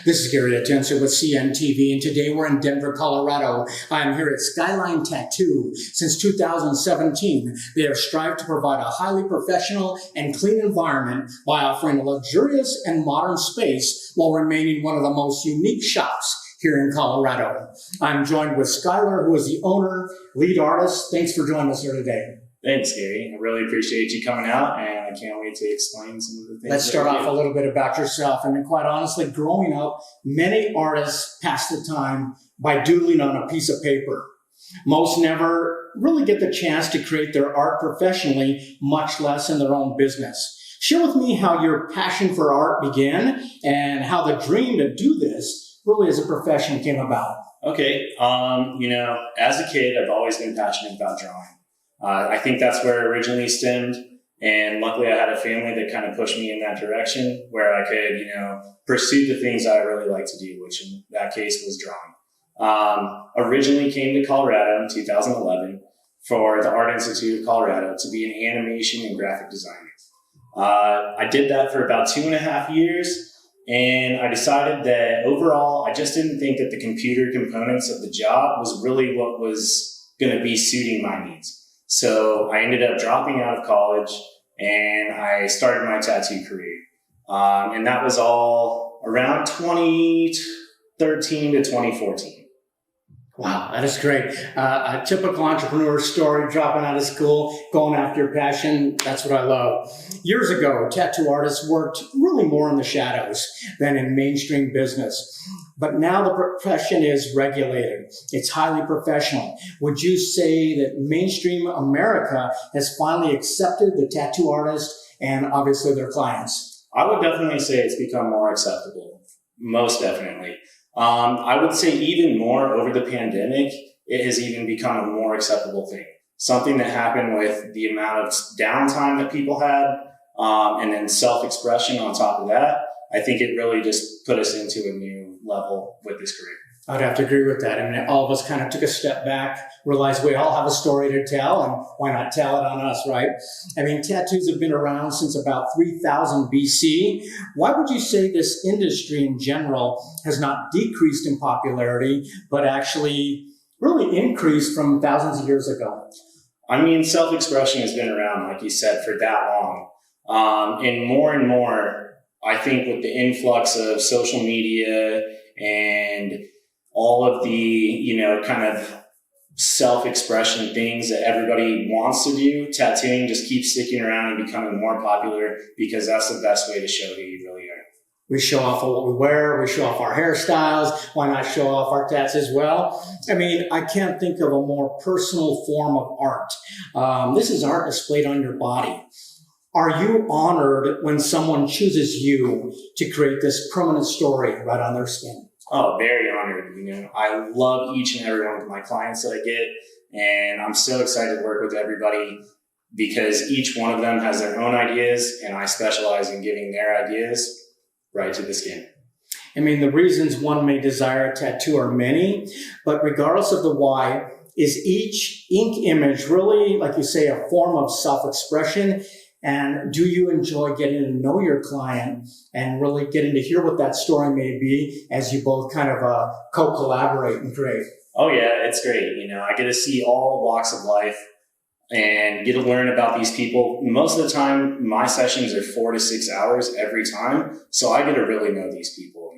This is Gary Atencio with CNTV, and today we're in Denver, Colorado. I'm here at Skyline Tattoo. Since 2017, they have strived to provide a highly professional and clean environment by offering a luxurious and modern space while remaining one of the most unique shops here in Colorado. I'm joined with Skyler, who is the owner, lead artist. Thanks for joining us here today. Thanks, Gary. I really appreciate you coming out, and I can't wait to explain some of the things. Let's start off a little bit about yourself. I mean, quite honestly, growing up, many artists pass the time by doodling on a piece of paper. Most never really get the chance to create their art professionally, much less in their own business. Share with me how your passion for art began and how the dream to do this really as a profession came about. Okay. As a kid, I've always been passionate about drawing. I think that's where it originally stemmed. And luckily I had a family that kind of pushed me in that direction where I could, pursue the things I really like to do, which in that case was drawing. Originally came to Colorado in 2011 for the Art Institute of Colorado to be an animation and graphic designer. I did that for about 2.5 years. And I decided that overall, I just didn't think that the computer components of the job was really what was going to be suiting my needs. So I ended up dropping out of college and I started my tattoo career. And that was all around 2013 to 2014. Wow, that is great. A typical entrepreneur story, dropping out of school, going after your passion. That's what I love. Years ago, tattoo artists worked really more in the shadows than in mainstream business. But now the profession is regulated. It's highly professional. Would you say that mainstream America has finally accepted the tattoo artist and obviously their clients? I would definitely say it's become more acceptable. Most definitely. I would say even more over the pandemic, it has even become a more acceptable thing. Something that happened with the amount of downtime that people had, and then self-expression on top of that. I think it really just put us into a new level with this career. I'd have to agree with that. I mean, all of us kind of took a step back, realized we all have a story to tell, and why not tell it on us, right? I mean, tattoos have been around since about 3000 BC. Why would you say this industry in general has not decreased in popularity, but actually really increased from thousands of years ago? I mean, self-expression has been around, like you said, for that long. And more, I think with the influx of social media and all of the, kind of self-expression things that everybody wants to do, tattooing just keeps sticking around and becoming more popular because that's the best way to show who you really are. We show off what we wear, we show off our hairstyles, why not show off our tats as well? I mean, I can't think of a more personal form of art. This is art displayed on your body. Are you honored when someone chooses you to create this permanent story right on their skin? Oh, very honored. I love each and every one of my clients that I get, and I'm so excited to work with everybody because each one of them has their own ideas, and I specialize in giving their ideas right to the skin. I mean, the reasons one may desire a tattoo are many, but regardless of the why, is each ink image really, like you say, a form of self-expression? And do you enjoy getting to know your client and really getting to hear what that story may be as you both kind of co-collaborate and create? Oh yeah, it's great. I get to see all walks of life and get to learn about these people. Most of the time, my sessions are 4 to 6 hours every time. So I get to really know these people,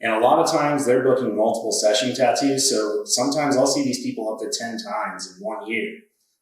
and a lot of times they're booking multiple session tattoos. So sometimes I'll see these people up to 10 times in 1 year.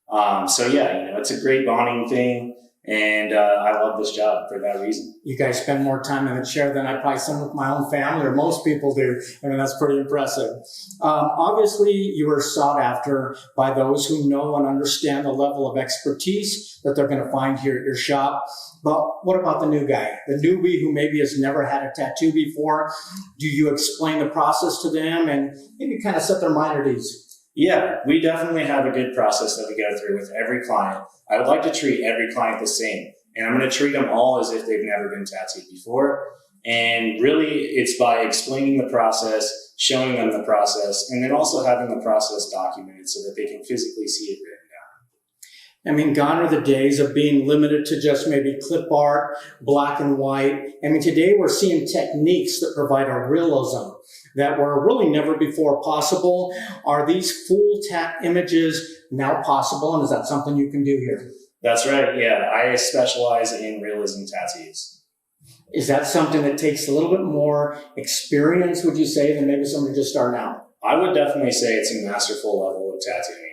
It's a great bonding thing. And I love this job for that reason. You guys spend more time in the chair than I probably spend with my own family, or most people do. I mean, that's pretty impressive. Obviously, you are sought after by those who know and understand the level of expertise that they're going to find here at your shop. But what about the new guy, the newbie who maybe has never had a tattoo before? Do you explain the process to them and maybe kind of set their mind at ease? Yeah, we definitely have a good process that we go through with every client. I would like to treat every client the same, and I'm going to treat them all as if they've never been tattooed before. And really, it's by explaining the process, showing them the process, and then also having the process documented so that they can physically see it written down. I mean, gone are the days of being limited to just maybe clip art, black and white. I mean, today we're seeing techniques that provide a realism that were really never before possible. Are these full tat images now possible, and is that something you can do here? That's right. Yeah, I specialize in realism tattoos. Is that something that takes a little bit more experience, would you say, than maybe somebody just starting out? I would definitely say it's a masterful level of tattooing.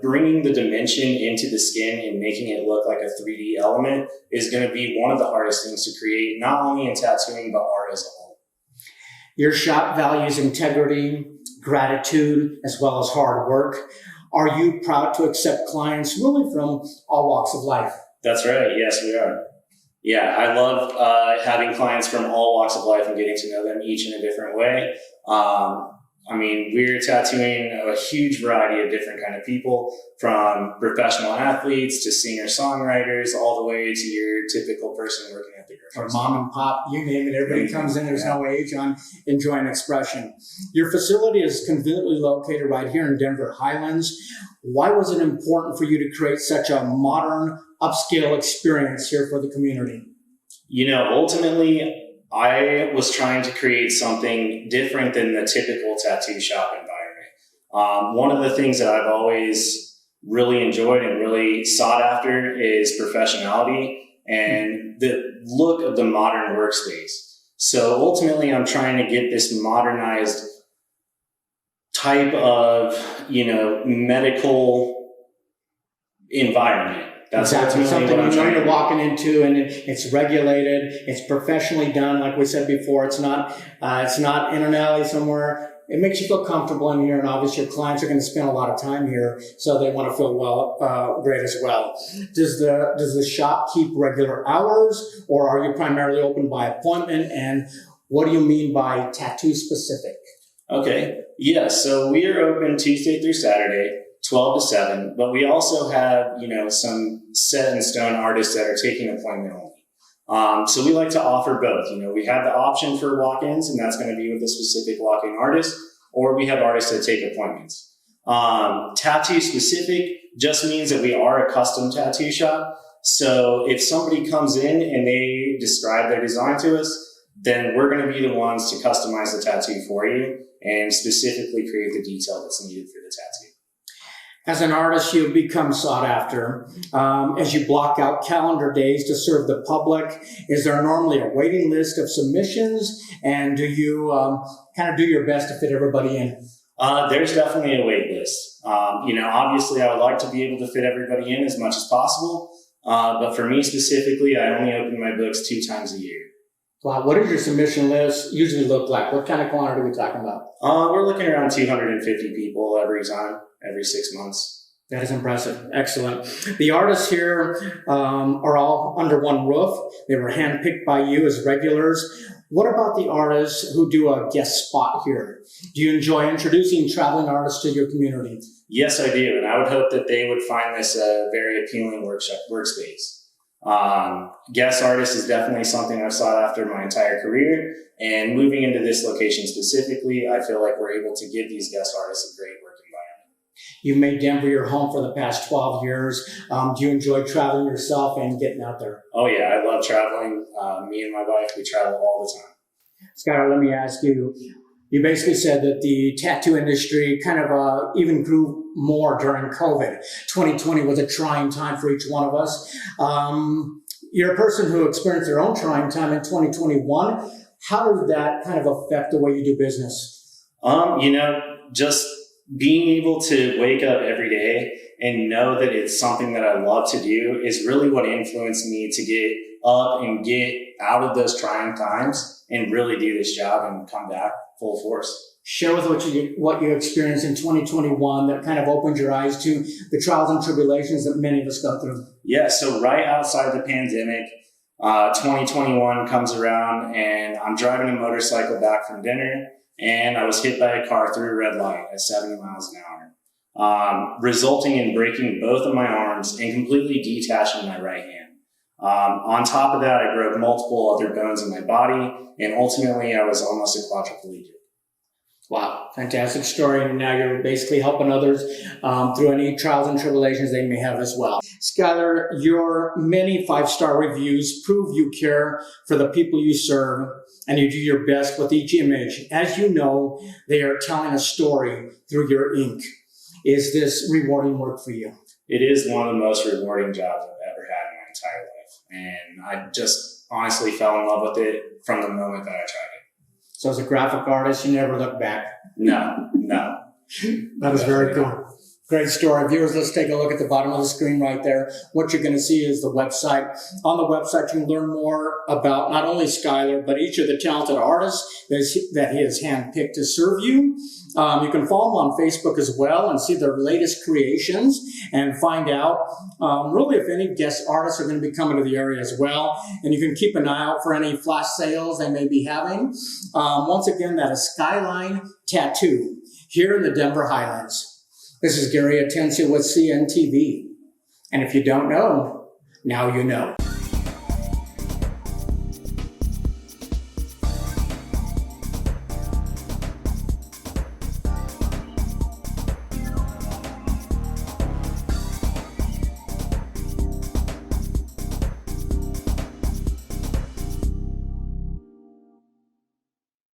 Bringing the dimension into the skin and making it look like a 3D element is going to be one of the hardest things to create, not only in tattooing, but art as a whole. Your shop values integrity, gratitude, as well as hard work. Are you proud to accept clients really from all walks of life? That's right. Yes, we are. Yeah, I love having clients from all walks of life and getting to know them each in a different way. We're tattooing a huge variety of different kind of people, from professional athletes to singer-songwriters, all the way to your typical person working at the grocery store. Or mom and pop, you name it. Everybody comes in. There's no age on enjoying expression. Your facility is conveniently located right here in Denver Highlands. Why was it important for you to create such a modern, upscale experience here for the community? Ultimately, I was trying to create something different than the typical tattoo shop environment. One of the things that I've always really enjoyed and really sought after is professionality and the look of the modern workspace. So ultimately, I'm trying to get this modernized type of, medical environment. That's exactly something you're walking walking into, and it's regulated. It's professionally done, like we said before. It's not in an alley somewhere. It makes you feel comfortable in here, and obviously your clients are going to spend a lot of time here, so they want to feel great as well. Does the shop keep regular hours, or are you primarily open by appointment? And what do you mean by tattoo specific? Okay, yeah. So we are open Tuesday through Saturday, 12 to 7, but we also have, some set in stone artists that are taking appointment only. So we like to offer both. We have the option for walk-ins, and that's going to be with a specific walk-in artist, or we have artists that take appointments. Tattoo specific just means that we are a custom tattoo shop. So if somebody comes in and they describe their design to us, then we're going to be the ones to customize the tattoo for you and specifically create the detail that's needed for the tattoo. As an artist, you become sought after. As you block out calendar days to serve the public, is there normally a waiting list of submissions? And do you kind of do your best to fit everybody in? There's definitely a wait list. Obviously I would like to be able to fit everybody in as much as possible. But for me specifically, I only open my books 2 times a year. Wow. What does your submission list usually look like? What kind of quantity are we talking about? We're looking around 250 people every time, every 6 months. That is impressive. Excellent. The artists here are all under one roof. They were handpicked by you as regulars. What about the artists who do a guest spot here? Do you enjoy introducing traveling artists to your community? Yes, I do. And I would hope that they would find this a very appealing workspace. Guest artist is definitely something I've sought after my entire career. And moving into this location specifically, I feel like we're able to give these guest artists a great work environment. You've made Denver your home for the past 12 years. Do you enjoy traveling yourself and getting out there? Oh, yeah. I love traveling. Me and my wife, we travel all the time. Skyler, let me ask you. You basically said that the tattoo industry kind of even grew more during COVID. 2020 was a trying time for each one of us. You're a person who experienced their own trying time in 2021. How did that kind of affect the way you do business? Just being able to wake up every day and know that it's something that I love to do is really what influenced me to get up and get out of those trying times and really do this job and come back full force. Share with what you experienced in 2021 that kind of opened your eyes to the trials and tribulations that many of us go through. Yeah, so right outside the pandemic, 2021 comes around and I'm driving a motorcycle back from dinner and I was hit by a car through a red light at 70 miles an hour, resulting in breaking both of my arms and completely detaching my right hand. On top of that, I broke multiple other bones in my body, and ultimately I was almost a quadriplegic. Wow, fantastic story. And now you're basically helping others through any trials and tribulations they may have as well. Skyler, your many 5-star reviews prove you care for the people you serve and you do your best with each image. As you know, they are telling a story through your ink. Is this rewarding work for you? It is one of the most rewarding jobs I've ever had in my entire life. And I just honestly fell in love with it from the moment that I tried it. So as a graphic artist, you never look back. No. That is very cool. Great story. Viewers, let's take a look at the bottom of the screen right there. What you're going to see is the website. On the website, you can learn more about not only Skyler, but each of the talented artists that he has handpicked to serve you. You can follow him on Facebook as well and see their latest creations and find out really if any guest artists are going to be coming to the area as well. And you can keep an eye out for any flash sales they may be having. Once again, that is Skyline Tattoo here in the Denver Highlands. This is Atencio with CNTV. And if you don't know, now you know.